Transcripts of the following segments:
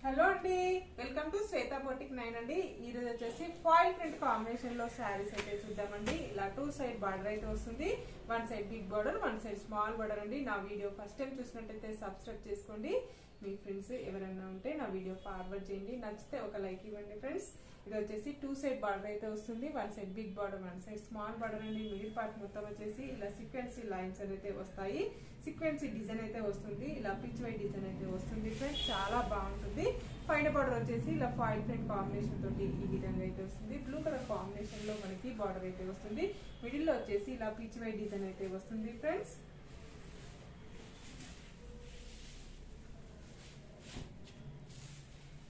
Hello అండి, welcome to Shweta boutique 9 అండి. ఈ రోజు వచ్చేసి ఫాయిల్ ప్రింట్ కాంబినేషన్ లో శారీస్ అయితే చూద్దామండి. ఇలా 2 సైడ్ బార్డర్ అయితే వస్తుంది. 1 side big border, 1 side small border అండి. నా వీడియో ఫస్ట్ టైం చూసినట్టయితే సబ్స్క్రైబ్ చేసుకోండి. మీ ఫ్రెండ్స్ ఎవరైనా ఉంటే నా వీడియో ఫార్వర్డ్ చేయండి. నచ్చితే ఒక లైక్ ఇవ్వండి ఫ్రెండ్స్. ఇది వచ్చేసి 2 సైడ్ బార్డర్ అయితే వస్తుంది. 1 side big border, 1 side small border అండి. మిడిల్ పార్ట్ మొత్తం వచ్చేసి ఇలా సీక్వెన్సీ లైన్స్ అయితే వస్తాయి. సీక్వెన్సీ డిజైన్ అయితే వస్తుంది. ఇలా పిచ్ వై డిజైన్ అయితే వస్తుంది ఫ్రెండ్స్, చాలా బాగుంటుంది. పైన బార్డర్ వచ్చేసి ఇలా ఫాయిల్ ప్రింట్ కాంబినేషన్ తోటి ఈ విధంగా అయితే వస్తుంది. బ్లూ కలర్ కాంబినేషన్ లో మనకి బార్డర్ అయితే వస్తుంది. మిడిల్ లో వచ్చేసి ఇలా పిచ్ వై డిజైన్ అయితే వస్తుంది ఫ్రెండ్స్.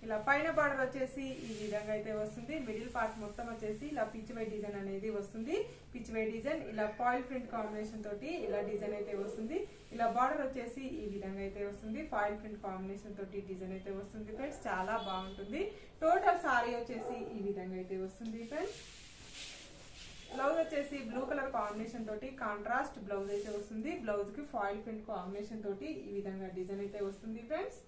ఇలా పైన బార్డర్ వచ్చేసి ఈ విధంగా అయితే వస్తుంది. మిడిల్ పార్ట్ మొత్తం వచ్చేసి ఇలా పిచ్ వై డిజైన్ అనేది వస్తుంది. పిచ్ వై డిజైన్ ఇలా ఫాయిల్ ప్రింట్ కాంబినేషన్ తోటి ఇలా డిజైన్ అయితే వస్తుంది. ఇలా బార్డర్ వచ్చేసి ఈ విధంగా అయితే వస్తుంది. ఫాయిల్ ప్రింట్ కాంబినేషన్ తోటి డిజైన్ అయితే వస్తుంది ఫ్రెండ్స్, చాలా బాగుంటుంది. టోటల్ సారీ వచ్చేసి ఈ విధంగా అయితే వస్తుంది ఫ్రెండ్స్. బ్లౌజ్ వచ్చేసి బ్లూ కలర్ కాంబినేషన్ తోటి కాంట్రాస్ట్ బ్లౌజ్ అయితే వస్తుంది. బ్లౌజ్ కి ఫాయిల్ ప్రింట్ కాంబినేషన్ తోటి ఈ విధంగా డిజైన్ అయితే వస్తుంది ఫ్రెండ్స్.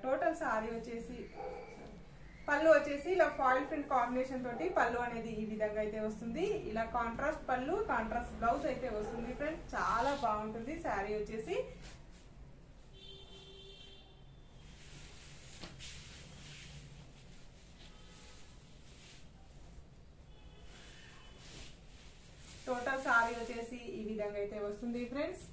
టోటల్ సారీ వచ్చేసి పళ్ళు వచ్చేసి ఇలా ఫాయిల్ ప్రింట్ కాంబినేషన్ తోటి పళ్ళు అనేది ఈ విధంగా అయితే వస్తుంది. ఇలా కాంట్రాస్ట్ పళ్ళు, కాంట్రాస్ట్ బ్లౌజ్ అయితే వస్తుంది ఫ్రెండ్స్, చాలా బాగుంటుంది సారీ వచ్చేసి. టోటల్ సారీ వచ్చేసి ఈ విధంగా అయితే వస్తుంది ఫ్రెండ్స్.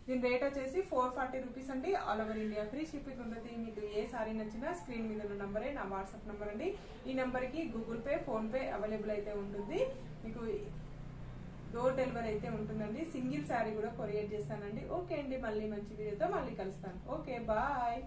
దీని రేట్ వచ్చేసి 440 రూపీస్ అండి. All over India free shipping ఉంటుంది. మీకు ఏ సారీ నచ్చినా స్క్రీన్ మీద ఉన్న నంబరే నా వాట్సాప్ నంబర్ అండి. ఈ నంబర్ కి Google Pay, PhonePe available అయితే ఉంటుంది. మీకు డోర్ డెలివరీ అయితే ఉంటుందండి. సింగిల్ సారీ కూడా కొరియర్ చేస్తానండి. ఓకే అండి, మళ్ళీ మంచి వీడియోతో మళ్ళీ కలుస్తాను. Okay, bye.